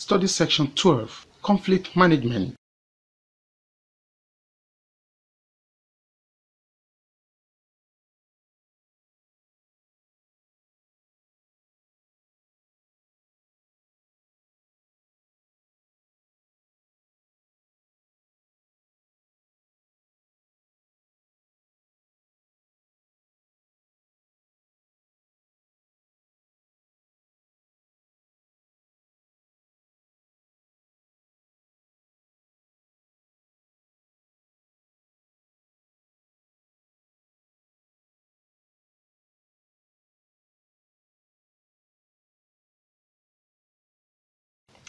Study Section 12, Conflict Management.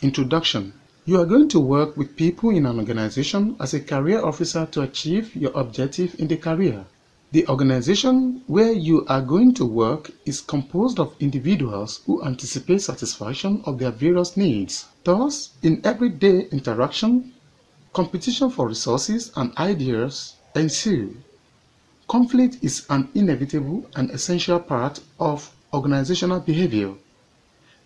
Introduction. You are going to work with people in an organization as a career officer to achieve your objective in the career. The organization where you are going to work is composed of individuals who anticipate satisfaction of their various needs. Thus, in everyday interaction, competition for resources and ideas ensue. Conflict is an inevitable and essential part of organizational behavior.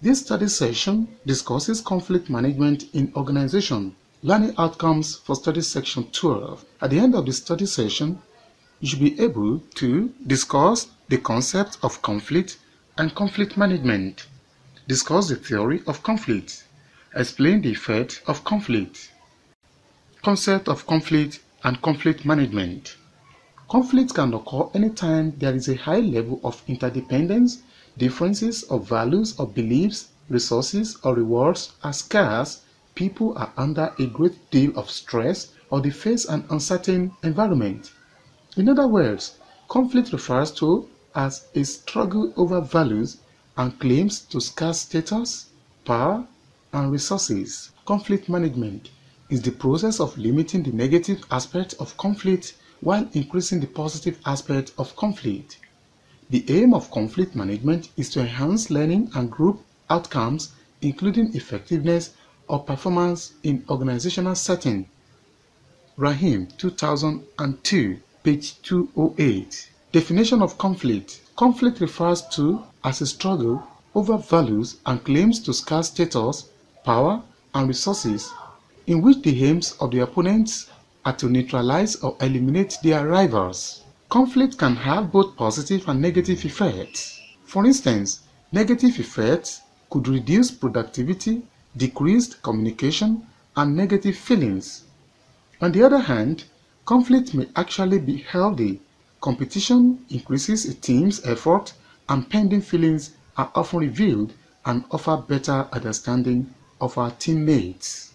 This study session discusses conflict management in organization. Learning outcomes for study section 12. At the end of the study session, you should be able to discuss the concept of conflict and conflict management, discuss the theory of conflict, explain the effect of conflict, concept of conflict and conflict management. Conflict can occur anytime there is a high level of interdependence, differences of values or beliefs, resources or rewards are scarce, people are under a great deal of stress, or they face an uncertain environment. In other words, conflict refers to as a struggle over values and claims to scarce status, power, and resources. Conflict management is the process of limiting the negative aspect of conflict while increasing the positive aspect of conflict. The aim of conflict management is to enhance learning and group outcomes, including effectiveness or performance in organizational setting. Rahim, 2002, page 208. Definition of conflict. Conflict refers to as a struggle over values and claims to scarce status, power, and resources, in which the aims of the opponents are to neutralize or eliminate their rivals. Conflict can have both positive and negative effects. For instance, negative effects could reduce productivity, decreased communication, and negative feelings. On the other hand, conflict may actually be healthy. Competition increases a team's effort, and pending feelings are often revealed and offer better understanding of our teammates.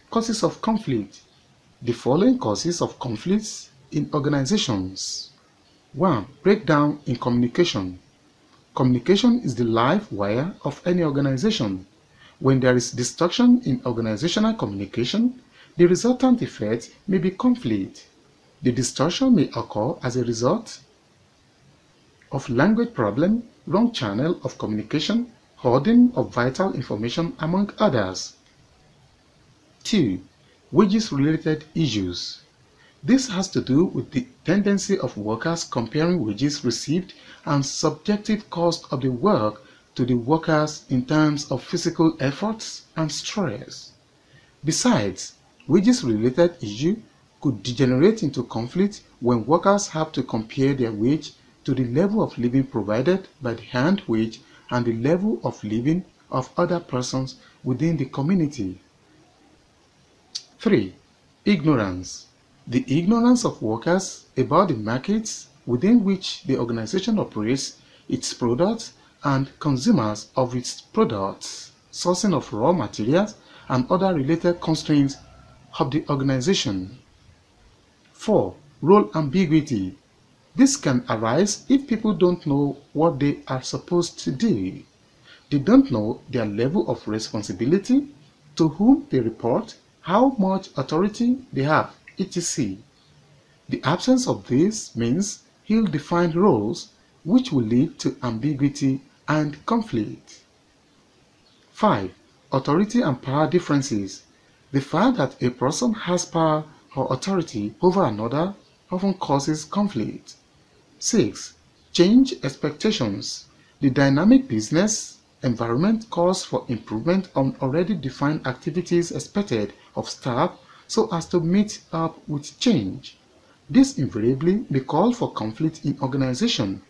Causes of conflict. The following causes of conflicts in organizations. 1. Breakdown in communication. Communication is the life wire of any organization. When there is distortion in organizational communication, the resultant effect may be conflict. The distortion may occur as a result of language problem, wrong channel of communication, hoarding of vital information, among others. 2. Wages-related issues. This has to do with the tendency of workers comparing wages received and subjective cost of the work to the workers in terms of physical efforts and stress. Besides, wages-related issue could degenerate into conflict when workers have to compare their wage to the level of living provided by the hand wage and the level of living of other persons within the community. 3. Ignorance. The ignorance of workers about the markets within which the organization operates its products and consumers of its products, sourcing of raw materials, and other related constraints of the organization. 4. Role ambiguity. This can arise if people don't know what they are supposed to do. They don't know their level of responsibility, to whom they report, how much authority they have, etc. The absence of this means ill-defined roles, which will lead to ambiguity and conflict. 5. Authority and power differences. The fact that a person has power or authority over another often causes conflict. 6. Change expectations. The dynamic business environment calls for improvement on already defined activities expected of staff so as to meet up with change. This invariably may call for conflict in organization.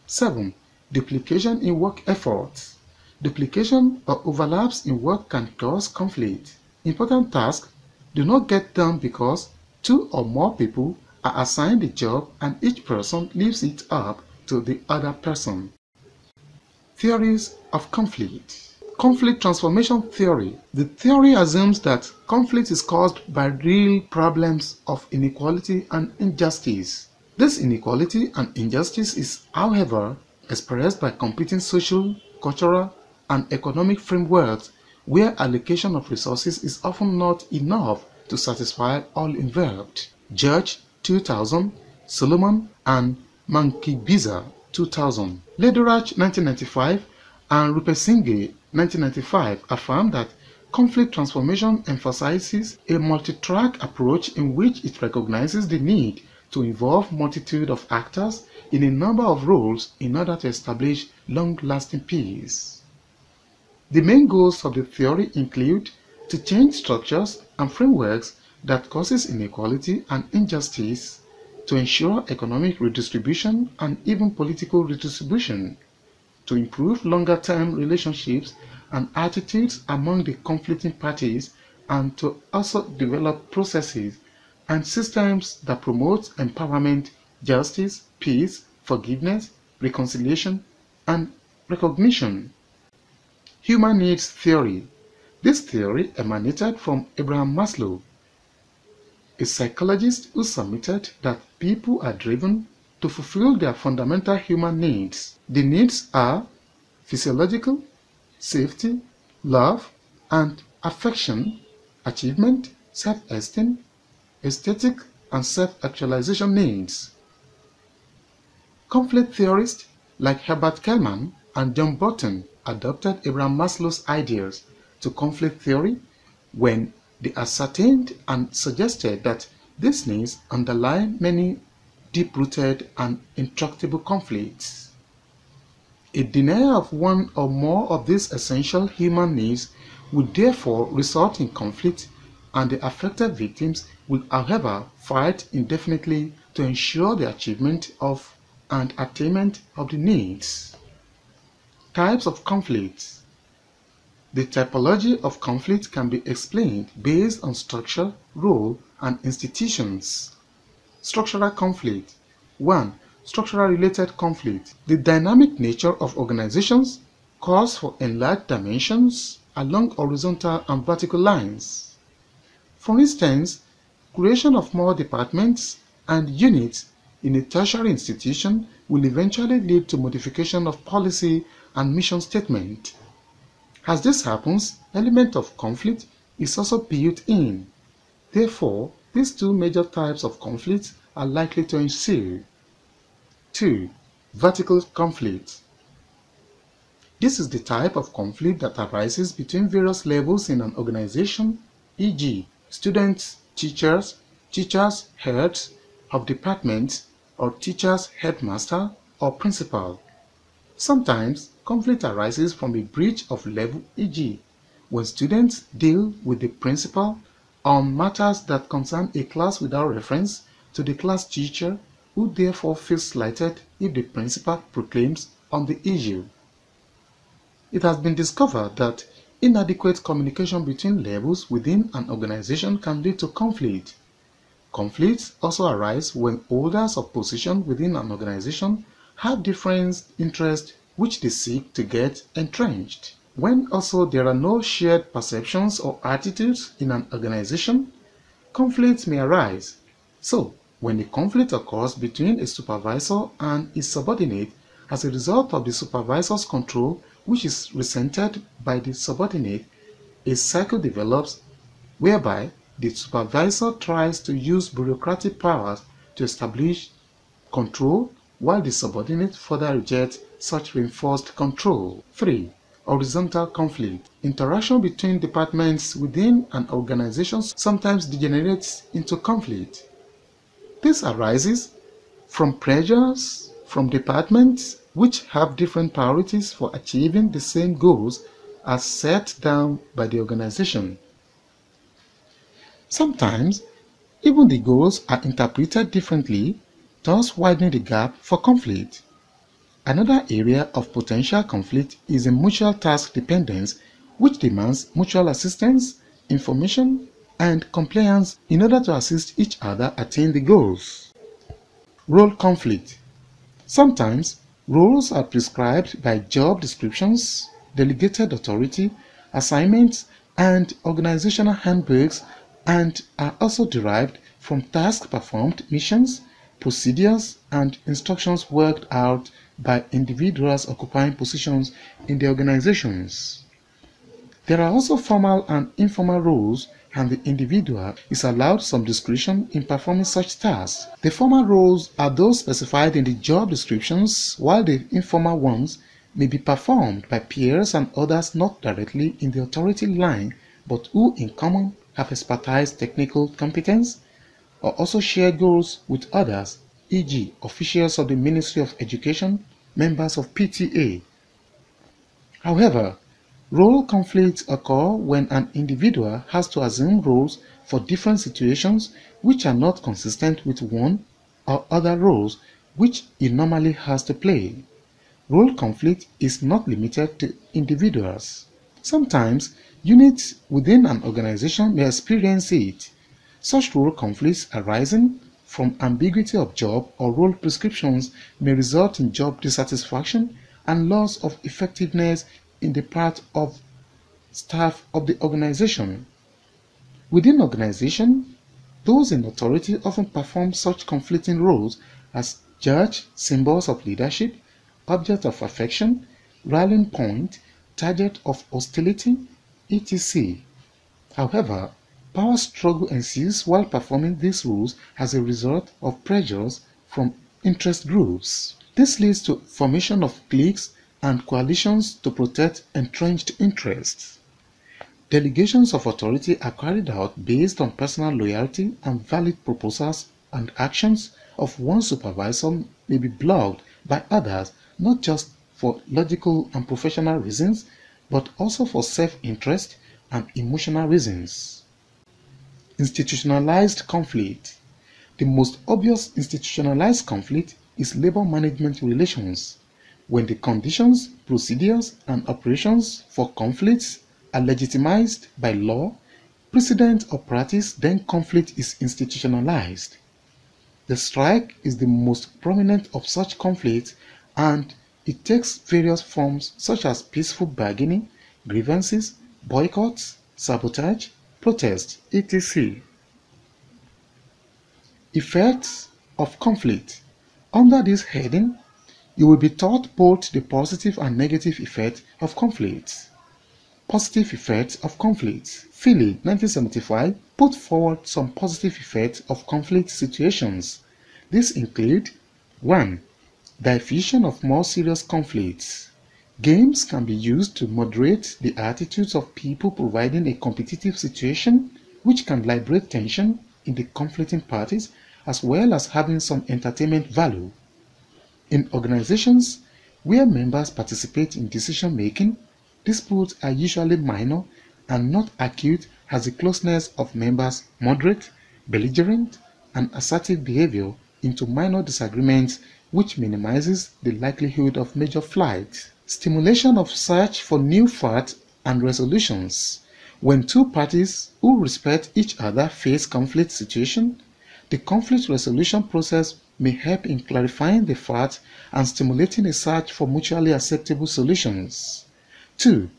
7. Duplication in work efforts. Duplication or overlaps in work can cause conflict. Important tasks do not get done because two or more people are assigned the job and each person leaves it up to the other person. Theories of conflict. Conflict transformation theory. The theory assumes that conflict is caused by real problems of inequality and injustice. This inequality and injustice is, however, expressed by competing social, cultural, and economic frameworks where allocation of resources is often not enough to satisfy all involved. Judge 2000, Solomon and Mankibiza 2000. Lederach 1995 and Rupesinghe 1995 affirm that conflict transformation emphasizes a multi-track approach in which it recognizes the need to involve multitude of actors in a number of roles in order to establish long-lasting peace. The main goals of the theory include to change structures and frameworks that causes inequality and injustice, to ensure economic redistribution and even political redistribution, to improve longer-term relationships and attitudes among the conflicting parties, and to also develop processes and systems that promote empowerment, justice, peace, forgiveness, reconciliation, and recognition. Human needs theory. This theory emanated from Abraham Maslow, a psychologist who submitted that people are driven to fulfill their fundamental human needs. The needs are physiological, safety, love, and affection, achievement, self-esteem, aesthetic, and self-actualization needs. Conflict theorists like Herbert Kellman and John Burton adopted Abraham Maslow's ideas to conflict theory when they ascertained and suggested that these needs underlie many deep-rooted and intractable conflicts. A denial of one or more of these essential human needs would therefore result in conflict, and the affected victims will, however, fight indefinitely to ensure the achievement of and attainment of the needs. Types of conflict. The typology of conflict can be explained based on structure, role, and institutions. Structural conflict. 1. Structural related conflict. The dynamic nature of organizations calls for enlarged dimensions along horizontal and vertical lines. For instance, creation of more departments and units in a tertiary institution will eventually lead to modification of policy and mission statement. As this happens, element of conflict is also built in. Therefore, these two major types of conflict are likely to ensue. 2. Vertical conflict. This is the type of conflict that arises between various levels in an organization, e.g., students, teachers, heads of departments, or teachers, headmaster, or principal. Sometimes, conflict arises from a breach of level, e.g., when students deal with the principal on matters that concern a class without reference to the class teacher, who therefore feels slighted if the principal proclaims on the issue. It has been discovered that inadequate communication between levels within an organization can lead to conflict. Conflicts also arise when holders of position within an organization have different interests which they seek to get entrenched. When also there are no shared perceptions or attitudes in an organization, conflicts may arise. So, when a conflict occurs between a supervisor and his subordinate as a result of the supervisor's control which is resented by the subordinate, a cycle develops whereby the supervisor tries to use bureaucratic powers to establish control, while the subordinate further rejects such reinforced control. 3. Horizontal conflict. Interaction between departments within an organization sometimes degenerates into conflict. This arises from pressures from departments which have different priorities for achieving the same goals as set down by the organization. Sometimes, even the goals are interpreted differently, thus widening the gap for conflict. Another area of potential conflict is a mutual task dependence, which demands mutual assistance, information, and compliance in order to assist each other attain the goals. Role conflict. Sometimes, roles are prescribed by job descriptions, delegated authority, assignments, and organizational handbooks, and are also derived from tasks performed, missions, procedures, and instructions worked out by individuals occupying positions in the organizations. There are also formal and informal roles, and the individual is allowed some discretion in performing such tasks. The formal roles are those specified in the job descriptions, while the informal ones may be performed by peers and others not directly in the authority line, but who in common have expertise, technical competence, or also share goals with others, e.g. officials of the Ministry of Education, members of PTA. However, role conflicts occur when an individual has to assume roles for different situations which are not consistent with one or other roles which he normally has to play. Role conflict is not limited to individuals. Sometimes, units within an organization may experience it. Such role conflicts arising from ambiguity of job or role prescriptions may result in job dissatisfaction and loss of effectiveness in the part of staff of the organization. Within organization, those in authority often perform such conflicting roles as judge, symbols of leadership, object of affection, rallying point, target of hostility, etc. However, power struggle ensues while performing these roles as a result of pressures from interest groups. This leads to formation of cliques and coalitions to protect entrenched interests. Delegations of authority are carried out based on personal loyalty, and valid proposals and actions of one supervisor may be blocked by others, not just for logical and professional reasons, but also for self-interest and emotional reasons. Institutionalized conflict. The most obvious institutionalized conflict is labor management relations, when the conditions, procedures, and operations for conflicts are legitimized by law, precedent, or practice, then conflict is institutionalized. The strike is the most prominent of such conflicts, and it takes various forms such as peaceful bargaining, grievances, boycotts, sabotage, protests, etc. Effects of conflict. Under this heading, you will be taught both the positive and negative effects of conflict. Positive effects of conflict. Philly, 1975, put forward some positive effects of conflict situations. These include 1. Diffusion of more serious conflicts. Games can be used to moderate the attitudes of people, providing a competitive situation which can liberate tension in the conflicting parties, as well as having some entertainment value. In organizations where members participate in decision-making, disputes are usually minor and not acute, as the closeness of members moderate belligerent and assertive behavior into minor disagreements, which minimizes the likelihood of major flight. Stimulation of search for new facts and resolutions. When two parties who respect each other face conflict situation, the conflict resolution process may help in clarifying the facts and stimulating a search for mutually acceptable solutions. 2.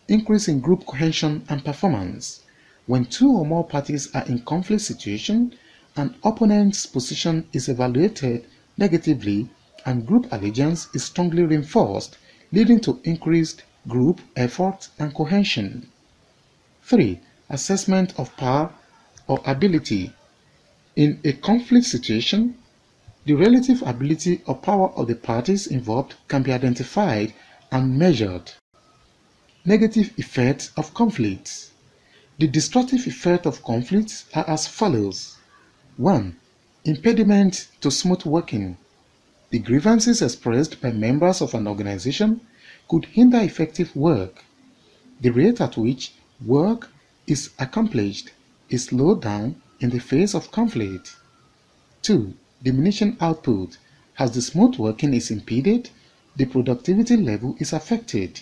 Increase in group cohesion and performance. When two or more parties are in conflict situation, an opponent's position is evaluated negatively and group allegiance is strongly reinforced, leading to increased group effort and cohesion. 3. Assessment of power or ability. In a conflict situation, the relative ability or power of the parties involved can be identified and measured. Negative effects of conflicts. The destructive effects of conflicts are as follows. 1. Impediment to smooth working. The grievances expressed by members of an organization could hinder effective work. The rate at which work is accomplished is slowed down in the face of conflict. 2. Diminishing output. As the smooth working is impeded, the productivity level is affected.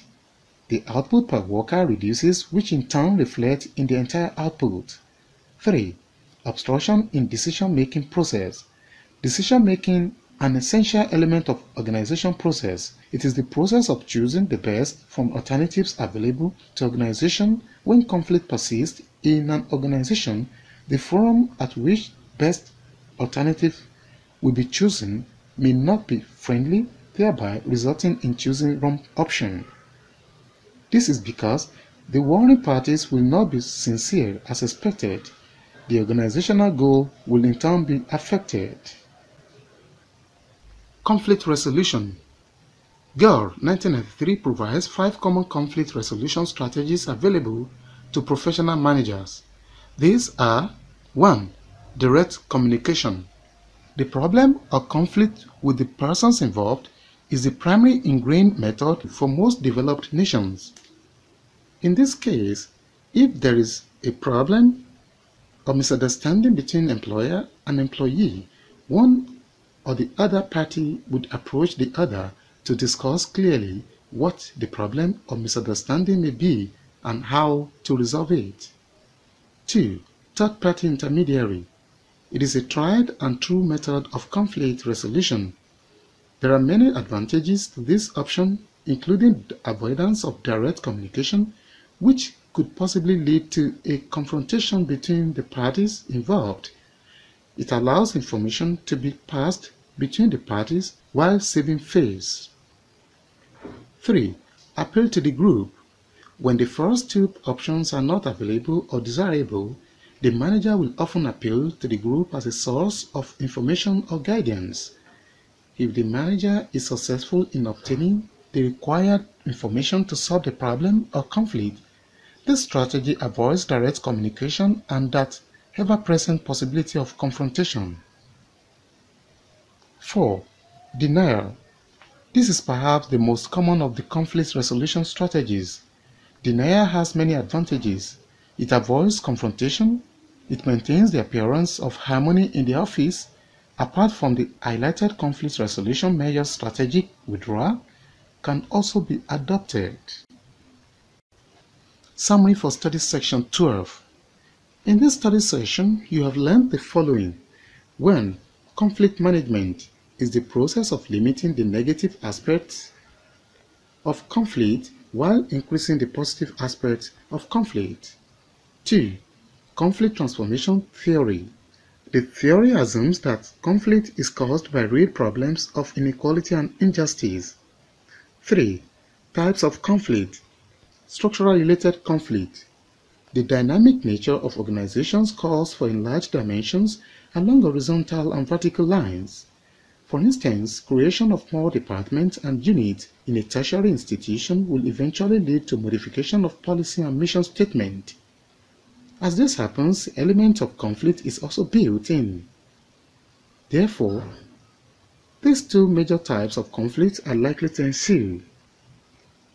The output per worker reduces, which in turn reflects in the entire output. 3. Obstruction in decision-making process. Decision-making, an essential element of organization process. It is the process of choosing the best from alternatives available to organization. When conflict persists in an organization, the forum at which best alternative will be chosen may not be friendly, thereby resulting in choosing wrong option. This is because the warring parties will not be sincere as expected. The organizational goal will in turn be affected. Conflict resolution. GAR 1993 provides 5 common conflict resolution strategies available to professional managers. These are 1. Direct communication. The problem or conflict with the persons involved is the primary ingrained method for most developed nations. In this case, if there is a problem or misunderstanding between employer and employee, one or the other party would approach the other to discuss clearly what the problem or misunderstanding may be and how to resolve it. 2. Third-party intermediary. It is a tried and true method of conflict resolution. There are many advantages to this option, including the avoidance of direct communication, which could possibly lead to a confrontation between the parties involved. It allows information to be passed between the parties while saving face. 3. Appeal to the group. When the first two options are not available or desirable, the manager will often appeal to the group as a source of information or guidance. If the manager is successful in obtaining the required information to solve the problem or conflict, this strategy avoids direct communication and that ever-present possibility of confrontation. 4. Denial. This is perhaps the most common of the conflict resolution strategies. Denial has many advantages. It avoids confrontation. It maintains the appearance of harmony in the office. Apart from the highlighted conflict resolution measures, strategic withdrawal can also be adopted. Summary for Study Section 12. In this study session, you have learned the following. 1. Conflict management is the process of limiting the negative aspects of conflict while increasing the positive aspects of conflict. 2. Conflict transformation theory. The theory assumes that conflict is caused by real problems of inequality and injustice. 3. Types of conflict. Structural related conflict. The dynamic nature of organizations calls for enlarged dimensions along horizontal and vertical lines. For instance, creation of more departments and units in a tertiary institution will eventually lead to modification of policy and mission statement. As this happens, the element of conflict is also built in. Therefore, these two major types of conflict are likely to ensue.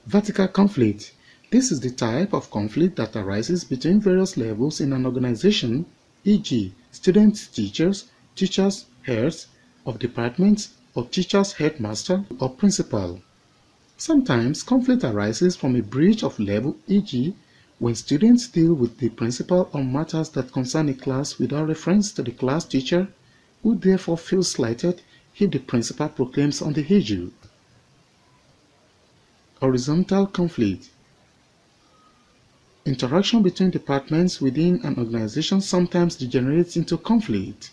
Vertical conflict. This is the type of conflict that arises between various levels in an organization, e.g., students, teachers, heads of departments, or teachers, headmaster, or principal. Sometimes conflict arises from a breach of level, e.g., when students deal with the principal on matters that concern a class without reference to the class teacher, who therefore feels slighted if the principal proclaims on the issue. Horizontal conflict. Interaction between departments within an organization sometimes degenerates into conflict.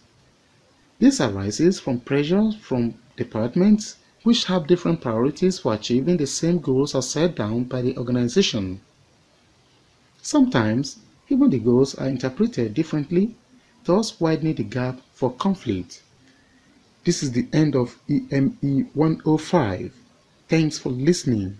This arises from pressure from departments which have different priorities for achieving the same goals as set down by the organization. Sometimes, even the goals are interpreted differently, thus widening the gap for conflict. This is the end of EME 105. Thanks for listening.